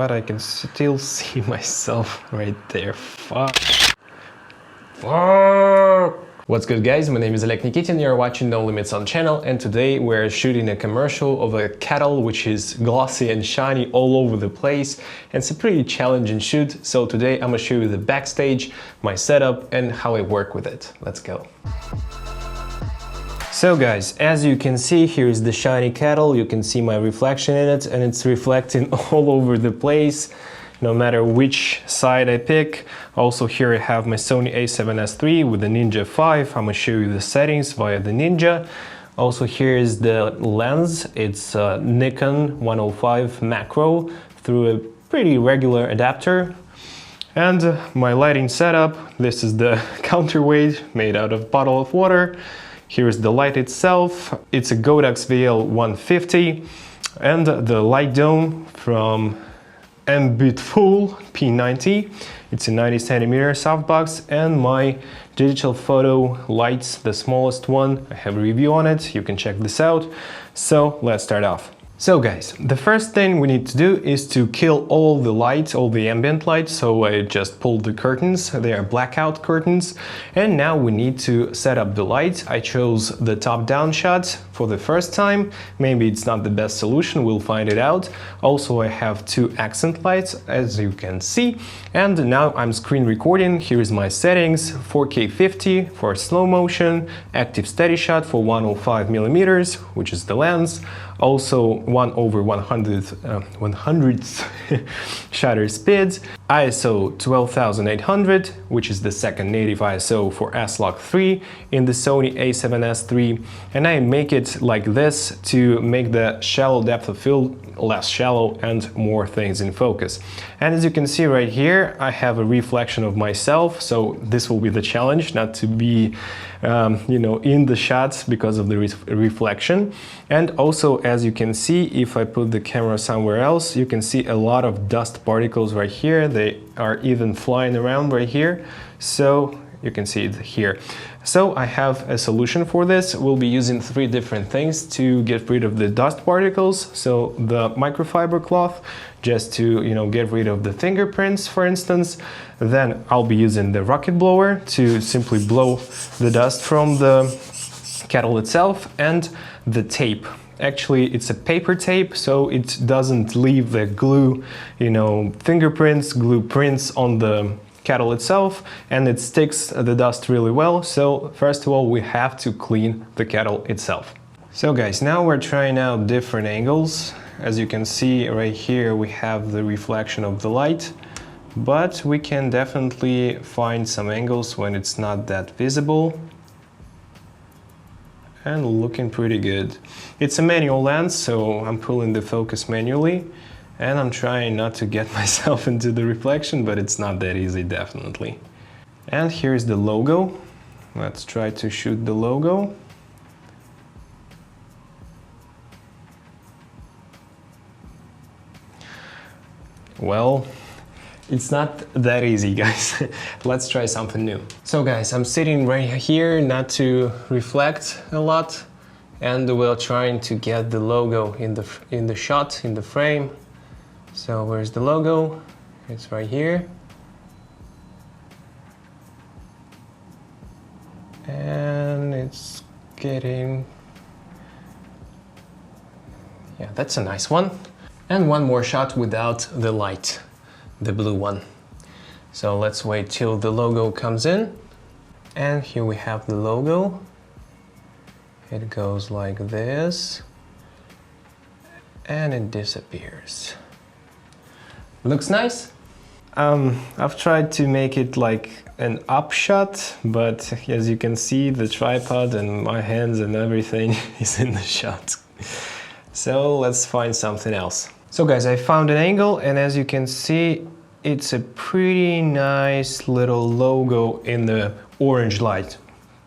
but I can still see myself right there. Fuck. What's good, guys? My name is Oleg Nikitin, you're watching No Limits on channel, and today we're shooting a commercial of a kettle which is glossy and shiny all over the place, and it's a pretty challenging shoot. So today I'm gonna show you the backstage, my setup, and how I work with it. Let's go. So guys, as you can see, here is the shiny kettle. You can see my reflection in it, and it's reflecting all over the place, no matter which side I pick. Also here I have my Sony a7S III with the Ninja 5. I'm gonna show you the settings via the Ninja. Also here is the lens. It's a Nikon 105 macro through a pretty regular adapter. And my lighting setup. This is the counterweight made out of a bottle of water. Here's the light itself. It's a Godox VL150, and the light dome from Ambitful P90. It's a 90 centimeter softbox, and my digital photo lights, the smallest one. I have a review on it, you can check this out. So let's start off. So guys, the first thing we need to do is to kill all the lights, all the ambient lights. So I just pulled the curtains, they are blackout curtains. And now we need to set up the lights. I chose the top-down shot for the first time. Maybe it's not the best solution, we'll find it out. Also I have two accent lights, as you can see. And now I'm screen recording. Here is my settings: 4K 50 for slow motion, active steady shot for 105 millimeters, which is the lens. Also 1/100th shutter speed, ISO 12800, which is the second native ISO for S-Log3 in the Sony a7S III, and I make it like this to make the shallow depth of field less shallow and more things in focus. And as you can see right here, I have a reflection of myself, so this will be the challenge, not to be you know, in the shots because of the reflection. And also, as you can see, if I put the camera somewhere else, you can see a lot of dust particles right here. They are even flying around right here, so you can see it here. So I have a solution for this. We'll be using three different things to get rid of the dust particles. So the microfiber cloth, just to, you know, get rid of the fingerprints, for instance. Then I'll be using the rocket blower to simply blow the dust from the kettle itself, and the tape. Actually, it's a paper tape, so it doesn't leave the glue, you know, fingerprints, glue prints on the kettle itself, and it sticks the dust really well. So first of all, we have to clean the kettle itself. So guys, now we're trying out different angles. As you can see right here, we have the reflection of the light, but we can definitely find some angles when it's not that visible. And looking pretty good. It's a manual lens, so I'm pulling the focus manually, and I'm trying not to get myself into the reflection, but it's not that easy, definitely. And here's the logo. Let's try to shoot the logo. Well, it's not that easy, guys. Let's try something new. So guys, I'm sitting right here not to reflect a lot, and we're trying to get the logo in the shot, in the frame. So where's the logo? It's right here. And it's getting... yeah, that's a nice one. And one more shot without the light, the blue one. So let's wait till the logo comes in. And here we have the logo. It goes like this, and it disappears. Looks nice. I've tried to make it like an up shot, but as you can see, the tripod and my hands and everything is in the shot. So let's find something else. So guys, I found an angle, and as you can see, it's a pretty nice little logo in the orange light.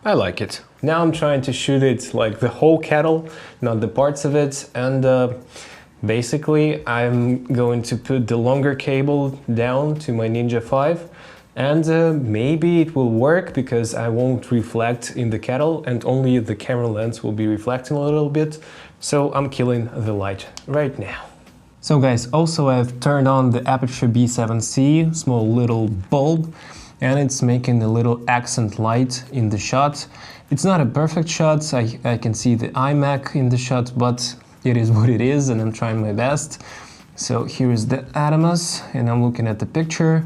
I like it. Now I'm trying to shoot it like the whole kettle, not the parts of it, and basically I'm going to put the longer cable down to my Ninja 5, and maybe it will work because I won't reflect in the kettle and only the camera lens will be reflecting a little bit. So I'm killing the light right now. So guys, also I've turned on the Aperture B7C, small little bulb, and it's making a little accent light in the shot. It's not a perfect shot, I can see the iMac in the shot, but it is what it is and I'm trying my best. So here is the Atomos and I'm looking at the picture,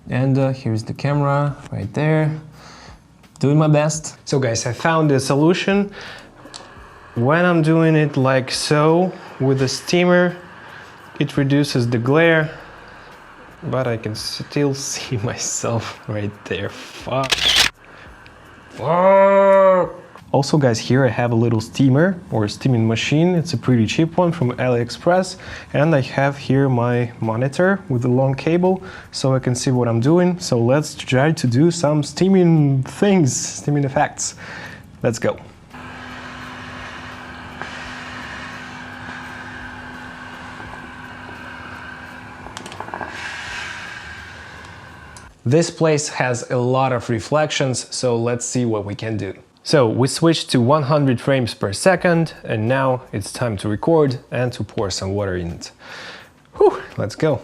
and here's the camera right there, doing my best. So guys, I found a solution. When I'm doing it like so with the steamer, it reduces the glare, but I can still see myself right there. Fuck. Also guys, here I have a little steamer or steaming machine. It's a pretty cheap one from AliExpress, and I have here my monitor with a long cable so I can see what I'm doing. So let's try to do some steaming things, steaming effects. Let's go. This place has a lot of reflections, so let's see what we can do. So we switched to 100 frames per second, and now it's time to record and to pour some water in it. Whew, let's go.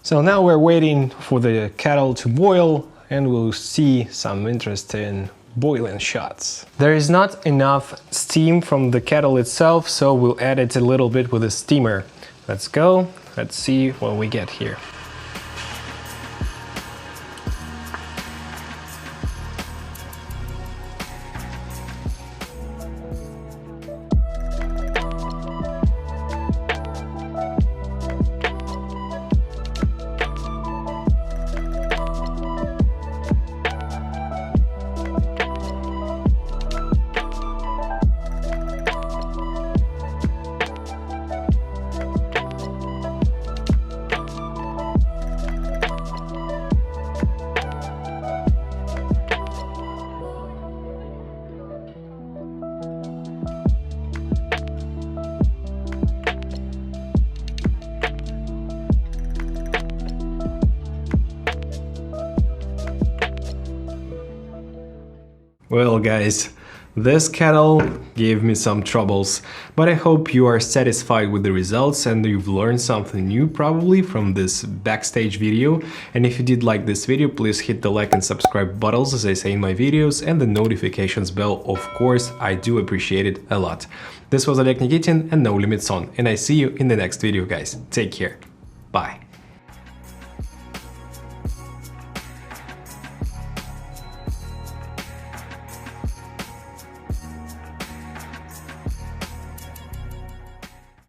So now we're waiting for the kettle to boil, and we'll see some interesting boiling shots. There is not enough steam from the kettle itself, so we'll add it a little bit with a steamer. Let's go, let's see what we get here. Well guys, this kettle gave me some troubles, but I hope you are satisfied with the results and you've learned something new probably from this backstage video. And if you did like this video, please hit the like and subscribe buttons as I say in my videos, and the notifications bell, of course, I do appreciate it a lot. This was Oleg Nikitin and No Limits On, and I see you in the next video guys. Take care. Bye.